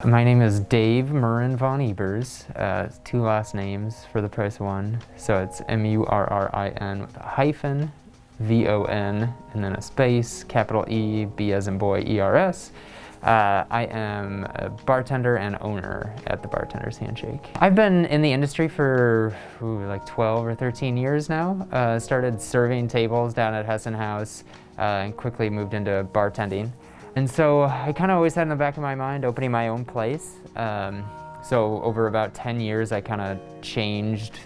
My name is Dave Murrin von Ebers. Two last names for the price of one. So it's M-U-R-R-I-N with a hyphen, V-O-N, and then a space, capital E, B as in boy, E-R-S. I am a bartender and owner at the Bartender's Handshake. I've been in the industry for like 12 or 13 years now. Started serving tables down at Hessen House and quickly moved into bartending. And so I kind of always had in the back of my mind opening my own place. So over about 10 years, I kind of changed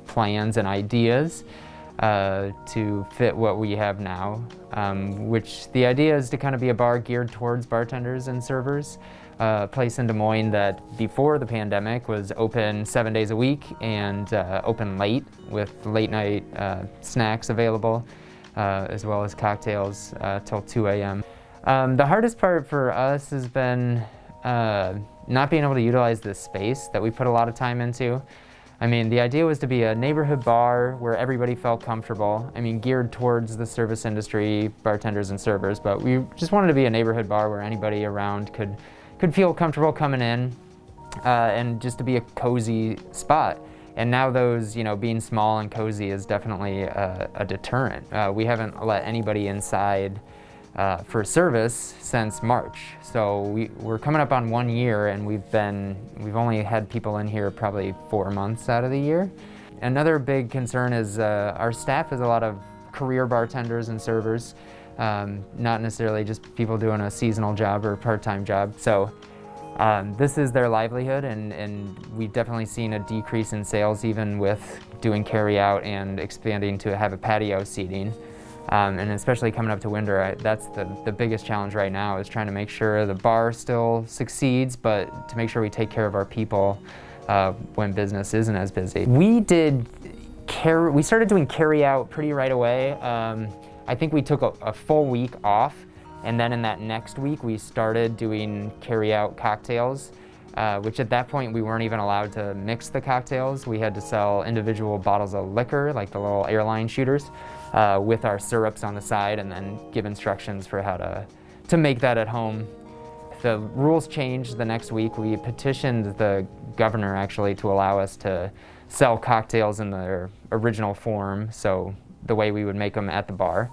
plans and ideas to fit what we have now, which the idea is to kind of be a bar geared towards bartenders and servers. A place in Des Moines that before the pandemic was open 7 days a week and open late with late night snacks available, as well as cocktails till 2 a.m. The hardest part for us has been not being able to utilize this space that we put a lot of time into. I mean, the idea was to be a neighborhood bar where everybody felt comfortable. I mean, geared towards the service industry, bartenders and servers, but we just wanted to be a neighborhood bar where anybody around could feel comfortable coming in and just to be a cozy spot. And now those, being small and cozy is definitely a deterrent. We haven't let anybody inside for service since March. So we're coming up on 1 year and we've only had people in here probably 4 months out of the year. Another big concern is our staff is a lot of career bartenders and servers, not necessarily just people doing a seasonal job or a part-time job. So this is their livelihood, and we've definitely seen a decrease in sales even with doing carry-out and expanding to have a patio seating. And especially coming up to winter, that's the biggest challenge right now, is trying to make sure the bar still succeeds, but to make sure we take care of our people when business isn't as busy. We started doing carry out pretty right away. I think we took a full week off, and then in that next week we started doing carry out cocktails, which at that point we weren't even allowed to mix the cocktails. We had to sell individual bottles of liquor, like the little airline shooters, with our syrups on the side, and then give instructions for how to make that at home. The rules changed the next week. We petitioned the governor actually to allow us to sell cocktails in their original form, so the way we would make them at the bar.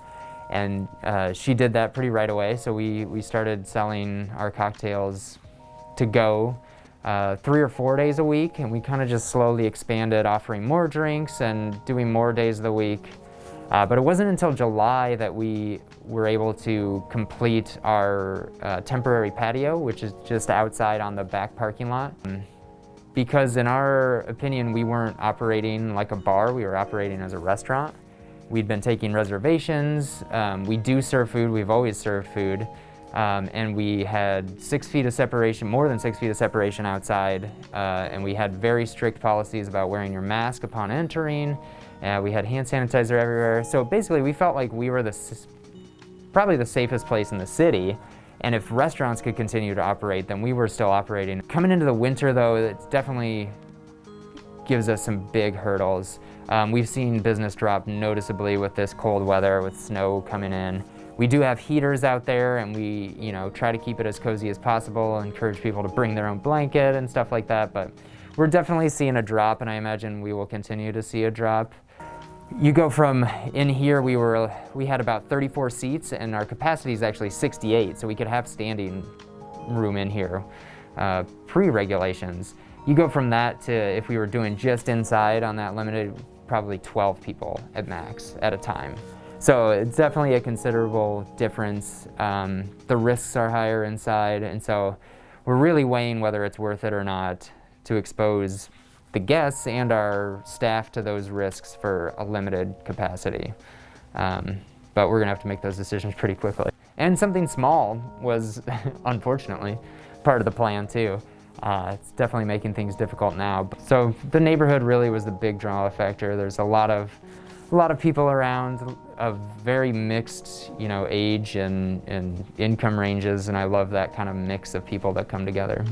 And she did that pretty right away, so we started selling our cocktails to go 3 or 4 days a week, and we kind of just slowly expanded, offering more drinks and doing more days of the week. But it wasn't until July that we were able to complete our temporary patio, which is just outside on the back parking lot. Because in our opinion, we weren't operating like a bar, we were operating as a restaurant. We'd been taking reservations, we do serve food, we've always served food, and we had 6 feet of separation, more than 6 feet of separation outside, and we had very strict policies about wearing your mask upon entering. We had hand sanitizer everywhere. So basically we felt like we were probably the safest place in the city. And if restaurants could continue to operate, then we were still operating. Coming into the winter though, it definitely gives us some big hurdles. We've seen business drop noticeably with this cold weather, with snow coming in. We do have heaters out there, and we try to keep it as cozy as possible, encourage people to bring their own blanket and stuff like that. But we're definitely seeing a drop, and I imagine we will continue to see a drop. You go from in here, we had about 34 seats, and our capacity is actually 68, so we could have standing room in here, pre-regulations. You go from that to, if we were doing just inside on that limited, probably 12 people at max at a time. So it's definitely a considerable difference. The risks are higher inside, and so we're really weighing whether it's worth it or not to expose the guests and our staff to those risks for a limited capacity. But we're gonna have to make those decisions pretty quickly. And something small was, unfortunately, part of the plan too. It's definitely making things difficult now. So the neighborhood really was the big draw factor. There's a lot of people around of very mixed, age and income ranges, and I love that kind of mix of people that come together.